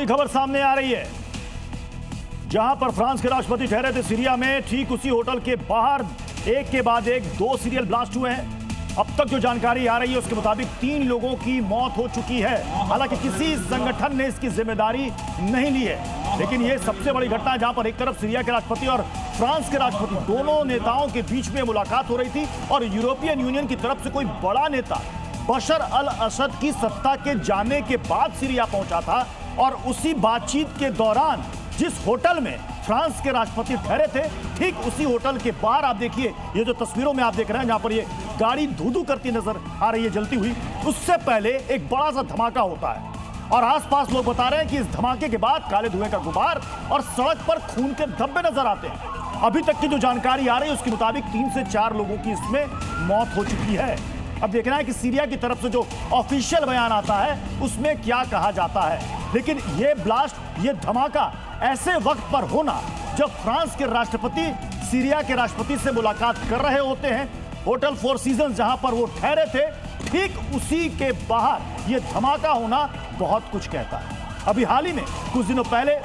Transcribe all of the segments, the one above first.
बड़ी खबर सामने आ रही है। जहां पर फ्रांस के राष्ट्रपति ठहरे थे सीरिया में, ठीक उसी होटल के बाहर एक के बाद एक 2 सीरियल ब्लास्ट हुए हैं। अब तक जो जानकारी आ रही है उसके मुताबिक 3 लोगों की मौत हो चुकी है। हालांकि किसी संगठन ने इसकी जिम्मेदारी नहीं ली है, लेकिन यह सबसे बड़ी घटना है जहां पर एक तरफ सीरिया के राष्ट्रपति और फ्रांस के राष्ट्रपति दोनों नेताओं के बीच में मुलाकात हो रही थी और यूरोपियन यूनियन की तरफ से कोई बड़ा नेता बशर अल असद की सत्ता के जाने के बाद सीरिया पहुंचा था। और उसी बातचीत के दौरान जिस होटल में फ्रांस के राष्ट्रपति ठहरे थे, ठीक उसी होटल के बाहर आप देखिए, ये जो तस्वीरों में आप देख रहे हैं जहां पर ये गाड़ी धू-धू करती नजर आ रही है जलती हुई, उससे पहले एक बड़ा सा धमाका होता है। और आसपास लोग बता रहे हैं कि इस धमाके के बाद काले धुएं का गुबार और सड़क पर खून के धब्बे नजर आते हैं। अभी तक की जो जानकारी आ रही है उसके मुताबिक 3 से 4 लोगों की इसमें मौत हो चुकी है। अब देखना है कि सीरिया की तरफ से जो ऑफिशियल बयान आता है उसमें क्या कहा जाता है। लेकिन ये ब्लास्ट, ये धमाका ऐसे वक्त पर होना जब फ्रांस के राष्ट्रपति सीरिया के राष्ट्रपति से मुलाकात कर रहे होते हैं, होटल 4 सीजन्स जहां पर वो ठहरे थे, ठीक उसी के बाहर ये धमाका होना बहुत कुछ कहता है। अभी हाल ही में कुछ दिनों पहले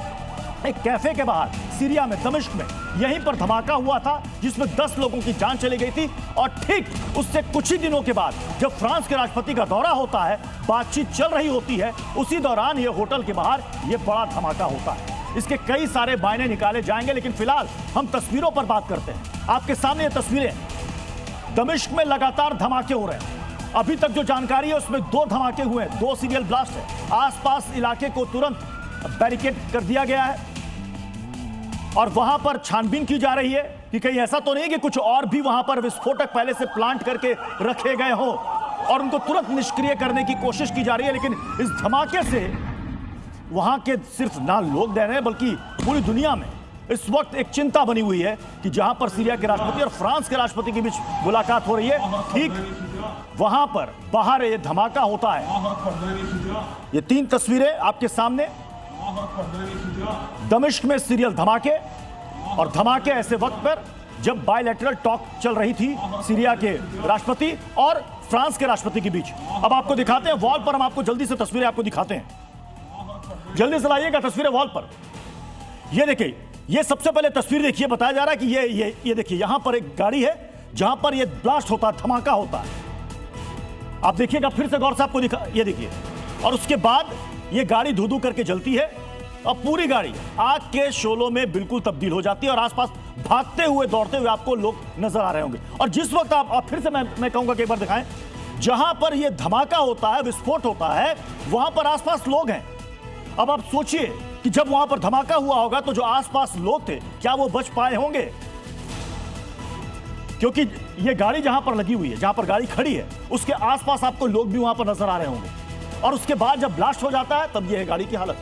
एक कैफे के बाहर सीरिया में, दमिश्क में, यहीं पर धमाका हुआ था जिसमें 10 लोगों की जान चली गई थी। और ठीक उससे कुछ ही दिनों के बाद जब फ्रांस के राष्ट्रपति का दौरा होता है, बातचीत चल रही होती है, उसी दौरान ये होटल के बाहर ये बड़ा धमाका होता है। इसके कई सारे मायने निकाले जाएंगे, लेकिन फिलहाल हम तस्वीरों पर बात करते हैं। आपके सामने ये तस्वीरें, दमिश्क में लगातार धमाके हो रहे हैं। अभी तक जो जानकारी है उसमें 2 धमाके हुए हैं, 2 सीरियल ब्लास्ट है। आसपास इलाके को तुरंत बैरिकेड कर दिया गया है और वहां पर छानबीन की जा रही है कि कहीं ऐसा तो नहीं कि कुछ और भी वहां पर विस्फोटक पहले से प्लांट करके रखे गए हो, और उनको तुरंत निष्क्रिय करने की कोशिश की जा रही है। लेकिन इस धमाके से वहां के सिर्फ ना लोग डर रहे हैं, बल्कि पूरी दुनिया में इस वक्त एक चिंता बनी हुई है कि जहां पर सीरिया के राष्ट्रपति और फ्रांस के राष्ट्रपति के बीच मुलाकात हो रही है, ठीक वहां पर बाहर ये धमाका होता है। ये 3 तस्वीरें आपके सामने, दमिश्क में सीरियल धमाके, और धमाके ऐसे वक्त पर जब बायलैटरल टॉक चल रही थी सीरिया के राष्ट्रपति और फ्रांस के राष्ट्रपति के बीच। अब आपको दिखाते हैं वॉल पर, हम आपको जल्दी से तस्वीरें आपको दिखाते हैं, जल्दी से लाइएगा तस्वीरें वॉल पर। ये देखिए, ये सबसे पहले तस्वीर देखिए, बताया जा रहा है कि ये देखिए, यहां पर एक गाड़ी है जहां पर ये ब्लास्ट होता है, धमाका होता है। आप देखिएगा फिर से गौर से, आपको दिखा, ये देखिए, और उसके बाद ये गाड़ी धू-धू करके जलती है और पूरी गाड़ी आग के शोलों में बिल्कुल तब्दील हो जाती है और आसपास भागते हुए, दौड़ते हुए आपको लोग नजर आ रहे होंगे। और जिस वक्त आप फिर से मैं कहूंगा कि एक बार दिखाएं, जहां पर ये धमाका होता है, विस्फोट होता है, वहां पर आसपास लोग हैं। अब आप सोचिए कि जब वहां पर धमाका हुआ होगा तो जो आसपास लोग थे, क्या वो बच पाए होंगे? क्योंकि ये गाड़ी जहां पर लगी हुई है, जहां पर गाड़ी खड़ी है, उसके आसपास आपको लोग भी वहां पर नजर आ रहे होंगे। और उसके बाद जब ब्लास्ट हो जाता है तब ये है गाड़ी की हालत।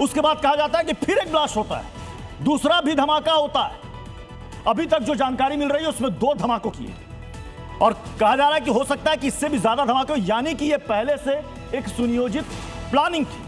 उसके बाद कहा जाता है कि फिर एक ब्लास्ट होता है, दूसरा भी धमाका होता है। अभी तक जो जानकारी मिल रही है उसमें 2 धमाकों की है और कहा जा रहा है कि हो सकता है कि इससे भी ज्यादा धमाके हो, यानी कि ये पहले से एक सुनियोजित प्लानिंग थी।